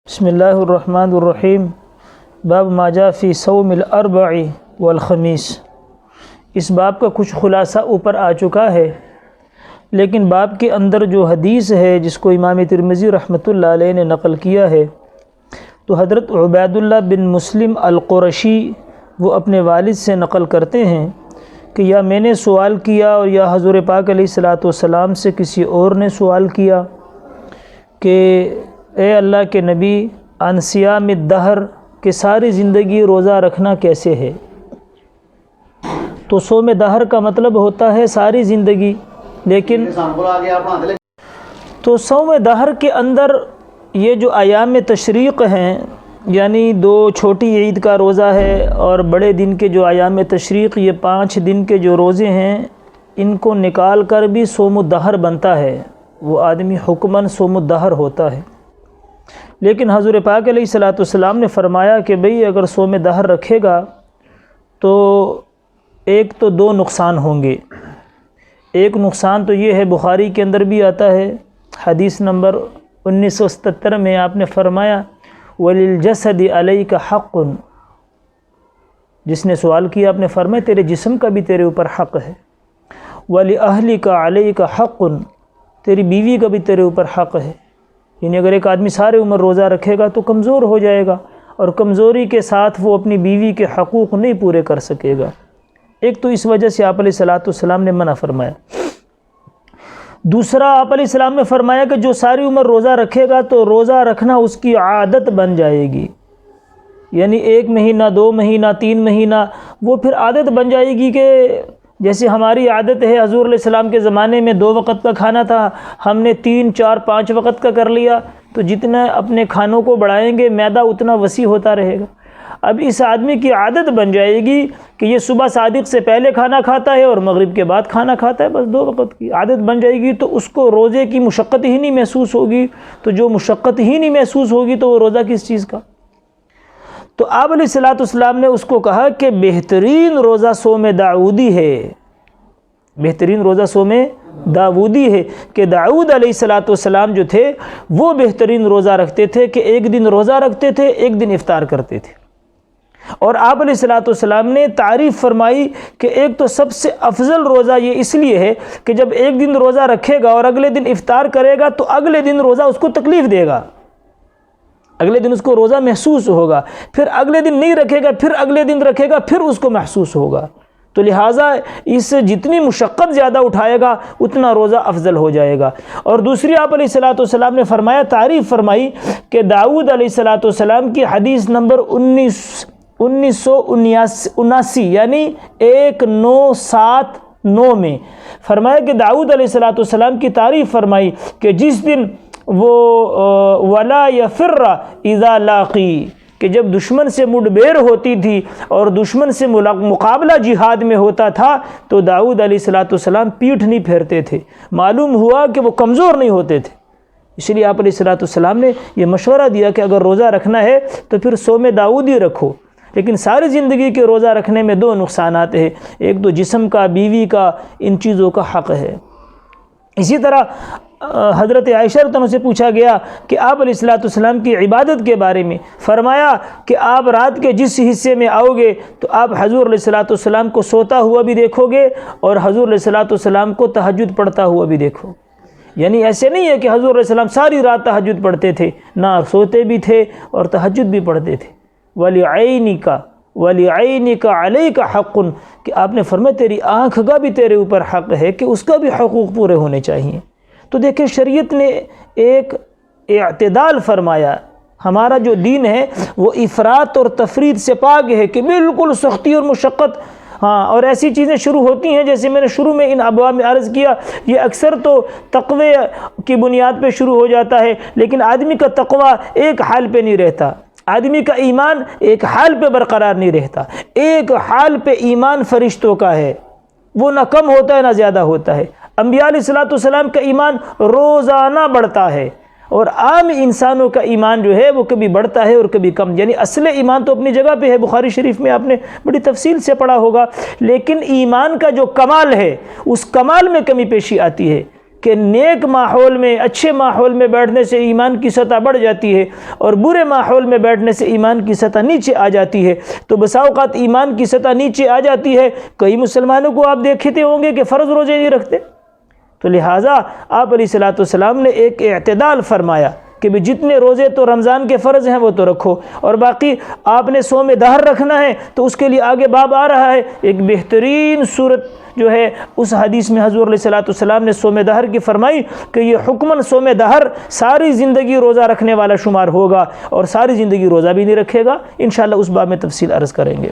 بسم اللہ الرحمن الرحیم باب ما جاء فی صوم الاربع والخمیس۔ اس باب کا کچھ خلاصہ اوپر آ چکا ہے، لیکن باب کے اندر جو حدیث ہے جس کو امام ترمذی رحمۃ اللہ علیہ نے نقل کیا ہے، تو حضرت عبید اللہ بن مسلم القرشی وہ اپنے والد سے نقل کرتے ہیں کہ یا میں نے سوال کیا اور یا حضور پاک علیہ الصلاۃ والسلام سے کسی اور نے سوال کیا کہ اے اللہ کے نبی، عن صیام الدہر کہ ساری زندگی روزہ رکھنا کیسے ہے؟ تو صوم دہر کا مطلب ہوتا ہے ساری زندگی، لیکن تو صوم دہر کے اندر یہ جو ایام تشریق ہیں، یعنی 2 چھوٹی عید کا روزہ ہے اور بڑے دن کے جو ایام تشریق، یہ 5 دن کے جو روزے ہیں، ان کو نکال کر بھی صوم الدہر بنتا ہے، وہ آدمی حکماً صوم الدہر ہوتا ہے۔ لیکن حضور پاک علیہ الصلاۃ والسلام نے فرمایا کہ بھئی اگر صوم دہر رکھے گا تو ایک تو 2 نقصان ہوں گے۔ ایک نقصان تو یہ ہے، بخاری کے اندر بھی آتا ہے، حدیث نمبر 1977 میں آپ نے فرمایا وَلِلْجَسَدِ عَلَيْكَ حَقٌ، جس نے سوال کیا آپ نے فرمایا تیرے جسم کا بھی تیرے اوپر حق ہے، وَلِأَهْلِكَ عَلَيْكَ حَقٌ، تیری بیوی کا بھی تیرے اوپر حق ہے۔ یعنی اگر ایک آدمی سارے عمر روزہ رکھے گا تو کمزور ہو جائے گا، اور کمزوری کے ساتھ وہ اپنی بیوی کے حقوق نہیں پورے کر سکے گا۔ ایک تو اس وجہ سے آپ علیہ الصلاۃ والسلام نے منع فرمایا۔ دوسرا، آپ علیہ السلام نے فرمایا کہ جو ساری عمر روزہ رکھے گا تو روزہ رکھنا اس کی عادت بن جائے گی، یعنی 1 مہینہ 2 مہینہ 3 مہینہ وہ پھر عادت بن جائے گی، کہ جیسے ہماری عادت ہے، حضور علیہ السلام کے زمانے میں 2 وقت کا کھانا تھا، ہم نے 3 4 5 وقت کا کر لیا، تو جتنا اپنے کھانوں کو بڑھائیں گے معدہ اتنا وسیع ہوتا رہے گا۔ اب اس آدمی کی عادت بن جائے گی کہ یہ صبح صادق سے پہلے کھانا کھاتا ہے اور مغرب کے بعد کھانا کھاتا ہے، بس 2 وقت کی عادت بن جائے گی، تو اس کو روزے کی مشقت ہی نہیں محسوس ہوگی، تو جو مشقت ہی نہیں محسوس ہوگی تو وہ روزہ کس چیز کا؟ تو آپ علیہ الصلاۃ والسلام نے اس کو کہا کہ بہترین روزہ صوم داؤدی ہے، بہترین روزہ صوم داؤدی ہے، کہ داؤد علیہ الصلاۃ والسلام جو تھے وہ بہترین روزہ رکھتے تھے، کہ ایک دن روزہ رکھتے تھے، ایک دن افطار کرتے تھے۔ اور آپ علیہ الصلاۃ والسلام نے تعریف فرمائی کہ ایک تو سب سے افضل روزہ یہ اس لیے ہے کہ جب ایک دن روزہ رکھے گا اور اگلے دن افطار کرے گا تو اگلے دن روزہ اس کو تکلیف دے گا، اگلے دن اس کو روزہ محسوس ہوگا، پھر اگلے دن نہیں رکھے گا، پھر اگلے دن رکھے گا، پھر اس کو محسوس ہوگا، تو لہٰذا اس سے جتنی مشقت زیادہ اٹھائے گا اتنا روزہ افضل ہو جائے گا۔ اور دوسری آپ علیہ الصلاۃ والسلام نے فرمایا، تعریف فرمائی کہ داؤد علیہ الصلاۃ والسلام کی حدیث نمبر 1979 یعنی 1979 میں فرمایا کہ داؤد علیہ الصلاۃ والسلام کی تعریف فرمائی کہ جس دن وہ ولا یفر اذا لاقی، کہ جب دشمن سے مڈبیر ہوتی تھی اور دشمن سے مقابلہ جہاد میں ہوتا تھا تو داؤد علیہ الصلاۃ والسلام پیٹھ نہیں پھیرتے تھے، معلوم ہوا کہ وہ کمزور نہیں ہوتے تھے۔ اس لیے آپ علیہ الصلاۃ والسلام نے یہ مشورہ دیا کہ اگر روزہ رکھنا ہے تو پھر صوم داؤدی رکھو، لیکن ساری زندگی کے روزہ رکھنے میں 2 نقصانات ہیں، ایک تو جسم کا، بیوی کا، ان چیزوں کا حق ہے۔ اسی طرح حضرت عائشہ رضی اللہ عنہا سے پوچھا گیا کہ آپ علیہ الصلاۃ والسلام کی عبادت کے بارے میں، فرمایا کہ آپ رات کے جس حصے میں آؤ گے تو آپ حضور علیہ الصلاۃ والسلام کو سوتا ہوا بھی دیکھو گے اور حضور علیہ الصلاۃ والسلام کو تہجد پڑھتا ہوا بھی دیکھو۔ یعنی ایسے نہیں ہے کہ حضور علیہ السلام ساری رات تہجد پڑھتے تھے، نہ سوتے بھی تھے اور تہجد بھی پڑھتے تھے۔ وَلِعَيْنِكَ عَلَيْكَ حَقٌ، کہ آپ نے فرمایا تیری آنکھ کا بھی تیرے اوپر حق ہے، کہ اس کا بھی حقوق پورے ہونے چاہیے۔ تو دیکھیں شریعت نے ایک اعتدال فرمایا، ہمارا جو دین ہے وہ افراط اور تفریط سے پاک ہے کہ بالکل سختی اور مشقت، ہاں، اور ایسی چیزیں شروع ہوتی ہیں جیسے میں نے شروع میں ان ابواب میں عرض کیا، یہ اکثر تو تقوی کی بنیاد پہ شروع ہو جاتا ہے، لیکن آدمی کا تقوی ایک حال پہ نہیں رہتا، آدمی کا ایمان ایک حال پہ برقرار نہیں رہتا۔ ایک حال پہ ایمان فرشتوں کا ہے، وہ نہ کم ہوتا ہے نہ زیادہ ہوتا ہے۔ انبیاء علیہ الصلاۃ والسلام کا ایمان روزانہ بڑھتا ہے، اور عام انسانوں کا ایمان جو ہے وہ کبھی بڑھتا ہے اور کبھی کم، یعنی اصل ایمان تو اپنی جگہ پہ ہے، بخاری شریف میں آپ نے بڑی تفصیل سے پڑھا ہوگا، لیکن ایمان کا جو کمال ہے اس کمال میں کمی پیشی آتی ہے، کہ نیک ماحول میں، اچھے ماحول میں بیٹھنے سے ایمان کی سطح بڑھ جاتی ہے اور برے ماحول میں بیٹھنے سے ایمان کی سطح نیچے آ جاتی ہے۔ تو بسا اوقات ایمان کی سطح نیچے آ جاتی ہے۔ کئی مسلمانوں کو آپ دیکھتے ہوں گے کہ فرض روزے نہیں رکھتے، تو لہٰذا آپ علیہ الصلوۃ والسلام نے ایک اعتدال فرمایا کہ بھی جتنے روزے تو رمضان کے فرض ہیں وہ تو رکھو، اور باقی آپ نے صوم دہر رکھنا ہے تو اس کے لیے آگے باب آ رہا ہے۔ ایک بہترین صورت جو ہے اس حدیث میں حضور علیہ الصلوۃ والسلام نے صوم دہر کی فرمائی کہ یہ حکماً صوم دہر ساری زندگی روزہ رکھنے والا شمار ہوگا، اور ساری زندگی روزہ بھی نہیں رکھے گا۔ انشاءاللہ اس باب میں تفصیل عرض کریں گے۔